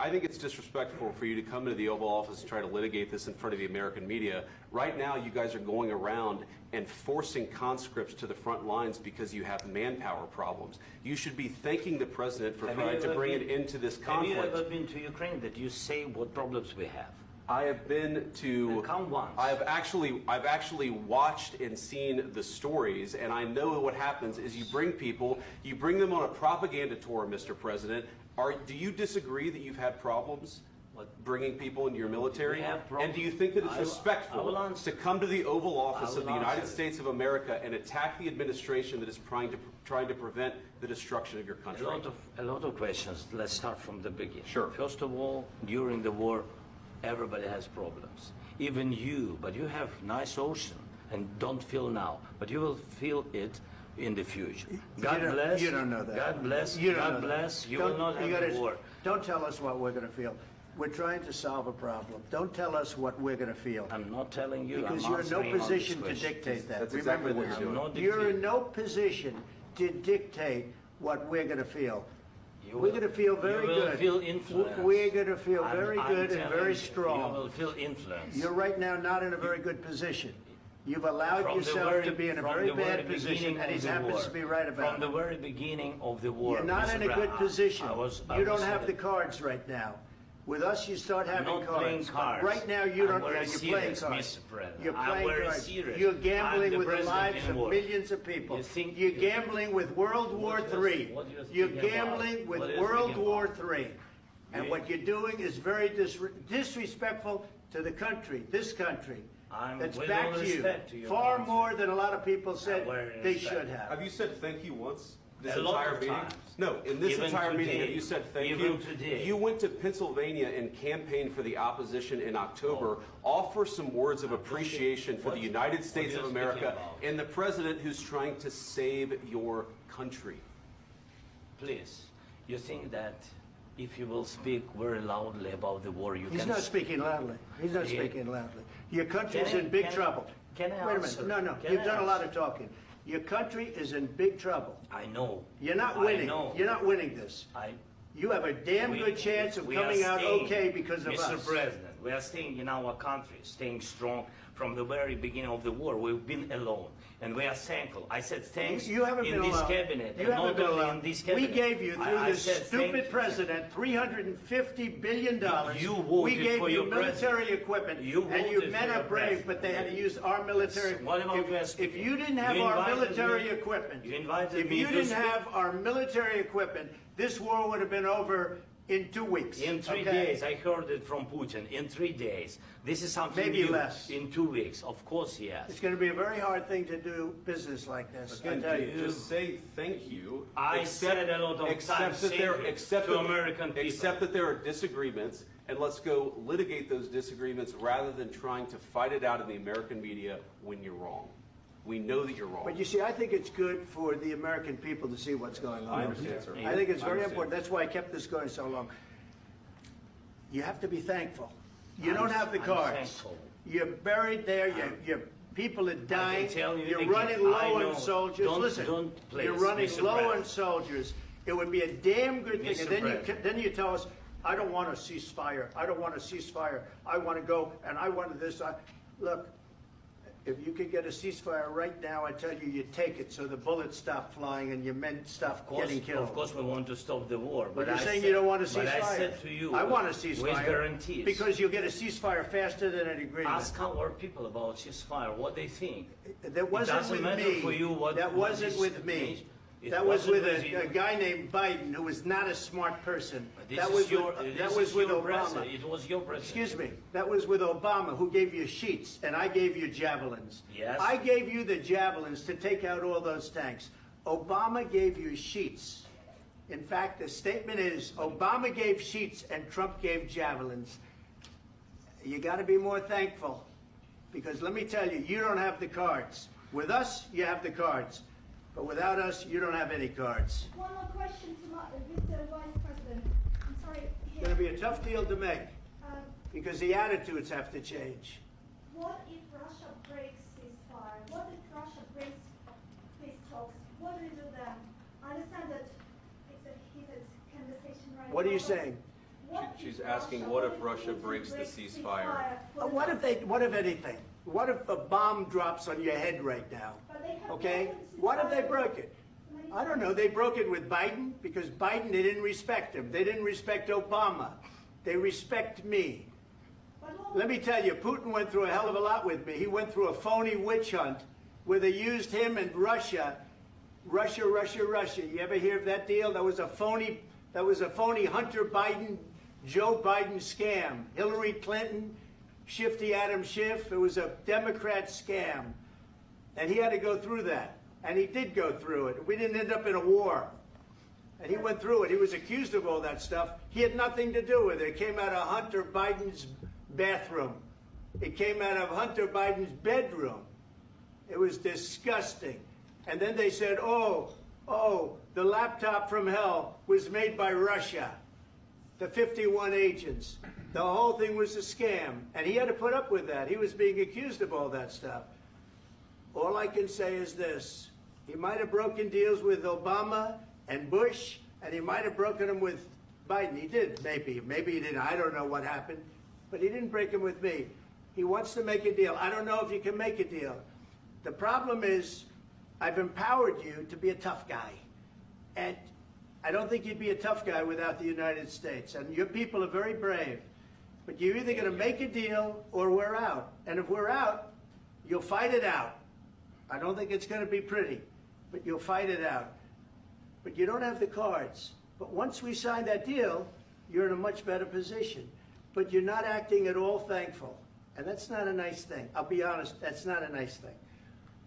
I think it's disrespectful for you to come into the Oval Office and try to litigate this in front of the American media. Right now, you guys are going around and forcing conscripts to the front lines because you have manpower problems. You should be thanking the president for trying to bring it into this conflict. Have you ever been to Ukraine that you say what problems we have? I have been to. Come once. I've actually watched and seen the stories, and I know what happens is you bring them on a propaganda tour, Mr. President. Do you disagree that you've had problems bringing people into your military? And do you think that it's respectful to come to the Oval Office of the United States of America and attack the administration that is trying to prevent the destruction of your country? A lot of questions. Let's start from the beginning. Sure. First of all, during the war, everybody has problems. Even you, but you have nice ocean and don't feel now, but you will feel it in the future. God bless. You don't know that. God bless. You don't God know bless. that. You will not have a war. Don't tell us what we're going to feel. We're trying to solve a problem. Don't tell us what we're going to feel. I'm not telling you. Because you're in no position to dictate that. That's Remember exactly what this. you're doing. You're in no position to dictate what we're going to feel. We're going to feel very good. You will feel influence. We're going to feel very good and very strong. You will feel influence. You're right now not in a very good position. You've allowed yourself to be in a very bad position, and he happens to be right about it. From the very beginning of the war. You're not in a good position. You don't have the cards right now. With us, you start having cards. Right now, you don't. You're playing cards. You're playing cards. You're gambling with the lives of millions of people. You're gambling with World War III. You're gambling with World War III. And what you're doing is very disrespectful to the country, this country. That's backed you far more than a lot of people said they should have. Have you said thank you once? This A lot entire of meeting? times. No, in this Even entire meeting, today. have you said thank Even you? today. You went to Pennsylvania and campaigned for the opposition in October. Offer some words of appreciation for the United States of America and the president who's trying to save your country. Please, you think that if you will speak very loudly about the war, you He's can... not speaking loudly. He's not speaking loudly. Your country's in big trouble. Can I Wait a answer? minute. No, Can you've I done a lot answer? of talking. Your country is in big trouble. I know. You're not I winning. know. You're not winning this. You have a damn good chance of coming out okay because of us. Mr. President, we are staying in our country, staying strong from the very beginning of the war. We've been alone, and we are thankful. I said thanks You haven't in been this alone. cabinet, You and haven't not been only alone. in this cabinet. We gave you, through I this said stupid president, $350 billion. You voted we gave for you your military president. equipment, You and you voted men for are your brave, president. but they had to use our military. What about If you didn't have our military equipment, if you didn't have our military equipment, this war would have been over in 2 weeks. In 3 days, I heard it from Putin. In 3 days, this is something Maybe new. less. In 2 weeks, of course, yes. It's going to be a very hard thing to do business like this. I And tell you. just say thank you. I said a lot of times to American people. Except that there are disagreements, and let's go litigate those disagreements rather than trying to fight it out in the American media when you're wrong. We know that you're wrong. But you see, I think it's good for the American people to see what's going on. I understand, sir. I think it's I very understand. important. That's why I kept this going so long. You have to be thankful. You don't have the I'm cards. thankful. You're buried there. Your people are dying. tell you You're again, running I low know. on soldiers. Don't- Listen, don't, please, you're running Mr. low on President. soldiers. It would be a damn good thing. Mr. And then President. then you tell us, I don't want a ceasefire. I don't want a ceasefire. I want to go, and I want this. Look, if you could get a ceasefire right now, I tell you, you take it so the bullets stop flying and your men stop getting killed. Of course, we want to stop the war. But you're I saying said- you don't want a ceasefire. But I said to you, I want a ceasefire. with guarantees. Because you'll get a ceasefire faster than an agreement. Ask our people about ceasefire, what they think. That wasn't doesn't with matter me. for you what- That what wasn't is- with me. It That was wasn't with with a you. guy named Biden who was not a smart person. This That is was your, with, this that was is with your Obama. president. It was your president. Excuse me. That was with Obama, who gave you sheets, and I gave you javelins. Yes. I gave you the javelins to take out all those tanks. Obama gave you sheets. In fact, the statement is Obama gave sheets and Trump gave javelins. You got to be more thankful, because let me tell you, you don't have the cards. With us, you have the cards. But without us, you don't have any cards. One more question to Mr. Vice President. I'm sorry. It's going to be a tough deal to make, Um, because the attitudes have to change. what if Russia breaks ceasefire? What if Russia breaks peace talks? What do we do then? I understand that it's a heated conversation right now. What are you but saying? What She's asking, what if Russia breaks the ceasefire? What if anything? What if a bomb drops on your head right now? Okay? What if they broke it? I don't know. They broke it with Biden because Biden, they didn't respect him. They didn't respect Obama. They respect me. Let me tell you, Putin went through a hell of a lot with me. He went through a phony witch hunt where they used him and Russia. Russia. You ever hear of that deal? That was a phony Hunter Biden, Joe Biden scam. Hillary Clinton, Shifty Adam Schiff. It was a Democrat scam. And he had to go through that. And he did go through it. We didn't end up in a war. And he went through it. He was accused of all that stuff. He had nothing to do with it. It came out of Hunter Biden's bathroom. It came out of Hunter Biden's bedroom. It was disgusting. And then they said, oh, the laptop from hell was made by Russia. The 51 agents. The whole thing was a scam. And he had to put up with that. He was being accused of all that stuff. All I can say is this. He might have broken deals with Obama and Bush, and he might have broken them with Biden. He did, maybe. Maybe he didn't. I don't know what happened. But he didn't break them with me. He wants to make a deal. I don't know if you can make a deal. The problem is I've empowered you to be a tough guy. And I don't think you'd be a tough guy without the United States. And your people are very brave. But you're either going to make a deal or we're out. And if we're out, you'll fight it out. I don't think it's going to be pretty, but you'll fight it out. But you don't have the cards. But once we sign that deal, you're in a much better position. But you're not acting at all thankful. And that's not a nice thing. I'll be honest, that's not a nice thing.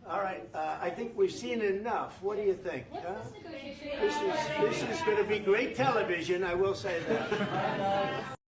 All right, I think we've seen enough. What do you think? Huh? This is going to be great television, I will say that.